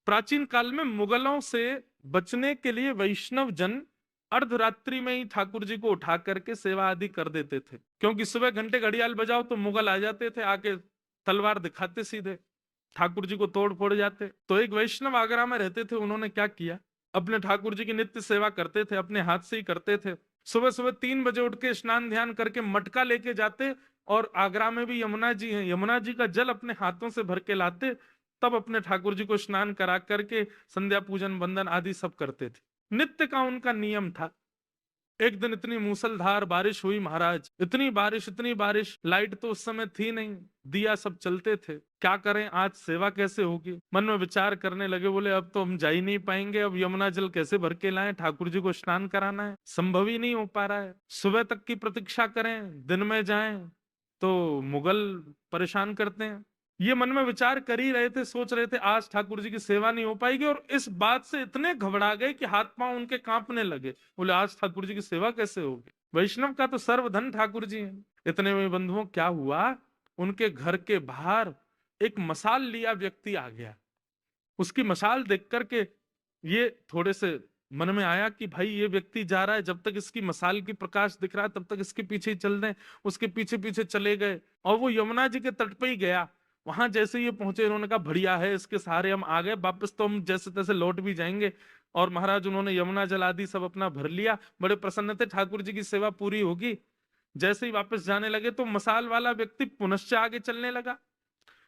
प्राचीन काल में मुगलों से बचने के लिए वैष्णव जन अर्धरात्रि में ही ठाकुर जी को उठा करके सेवा आदि कर देते थे, क्योंकि सुबह घंटे घड़ियाल बजाओ तो मुगल आ जाते थे, आके तलवार दिखाते सीधे ठाकुर जी को तोड़ फोड़ जाते। तो एक वैष्णव आगरा में रहते थे, उन्होंने क्या किया, अपने ठाकुर जी की नित्य सेवा करते थे, अपने हाथ से ही करते थे। सुबह सुबह 3 बजे उठ के स्नान ध्यान करके मटका लेके जाते, और आगरा में भी यमुना जी हैं, यमुना जी का जल अपने हाथों से भर के लाते, तब अपने ठाकुर जी को स्नान करा करके संध्या पूजन वंदन आदि सब करते थे। नित्य का उनका नियम था। एक दिन इतनी मूसलधार बारिश हुई महाराज, इतनी बारिश, लाइट तो उस समय थी नहीं, दिया सब चलते थे, क्या करें आज सेवा कैसे होगी। मन में विचार करने लगे, बोले अब तो हम जा ही नहीं पाएंगे, अब यमुना जल कैसे भर के लाएं, ठाकुर जी को स्नान कराना है, संभव ही नहीं हो पा रहा है। सुबह तक की प्रतीक्षा करें, दिन में जाएं तो मुगल परेशान करते हैं। ये मन में विचार कर ही रहे थे, सोच रहे थे आज ठाकुर जी की सेवा नहीं हो पाएगी, और इस बात से इतने घबरा गए कि हाथ पांव उनके कांपने लगे। बोले आज ठाकुर जी की सेवा कैसे होगी, वैष्णव का तो सर्वधन ठाकुर जी हैं। इतने में बंधुओं क्या हुआ, उनके घर के बाहर एक मशाल लिया व्यक्ति आ गया। उसकी मशाल देख करके ये थोड़े से मन में आया कि भाई ये व्यक्ति जा रहा है, जब तक इसकी मशाल की प्रकाश दिख रहा है तब तक इसके पीछे ही चल दें। उसके पीछे पीछे चले गए, और वो यमुना जी के तट पे ही गया। वहां जैसे ही ये पहुंचे, इन्होंने कहा बढ़िया है, इसके सहारे हम आ गए, वापस तो हम जैसे तैसे लौट भी जाएंगे। और महाराज उन्होंने यमुना जल आदि सब अपना भर लिया, बड़े प्रसन्न थे, ठाकुर जी की सेवा पूरी होगी। जैसे ही वापस जाने लगे तो मसाल वाला व्यक्ति पुनश्च आगे चलने लगा,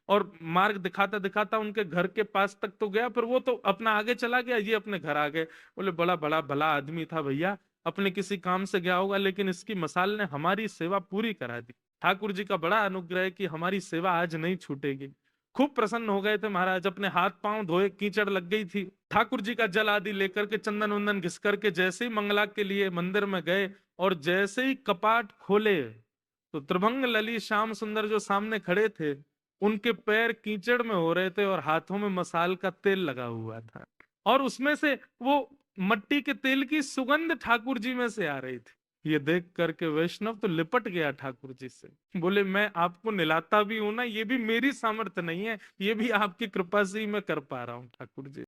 और मार्ग दिखाता दिखाता उनके घर के पास तक तो गया, पर वो तो अपना आगे चला गया, ये अपने घर आ गए। बोले बड़ा बड़ा भला आदमी था भैया, अपने किसी काम से गया होगा, लेकिन इसकी मसाल ने हमारी सेवा पूरी करा दी। ठाकुर जी का बड़ा अनुग्रह है कि हमारी सेवा आज नहीं छूटेगी। खूब प्रसन्न हो गए थे महाराज, अपने हाथ पांव धोए, कीचड़ लग गई थी। ठाकुर जी का जल आदि लेकर के, चंदन वंदन घिस करके जैसे ही मंगला के लिए मंदिर में गए, और जैसे ही कपाट खोले तो त्रिभंग लली श्याम सुंदर जो सामने खड़े थे, उनके पैर कीचड़ में हो रहे थे और हाथों में मसाल का तेल लगा हुआ था, और उसमें से वो मट्टी के तेल की सुगंध ठाकुर जी में से आ रही थी। ये देख करके वैष्णव तो लिपट गया ठाकुर जी से, बोले मैं आपको निलाता भी हूं ना, ये भी मेरी सामर्थ्य नहीं है, ये भी आपकी कृपा से ही मैं कर पा रहा हूं ठाकुर जी।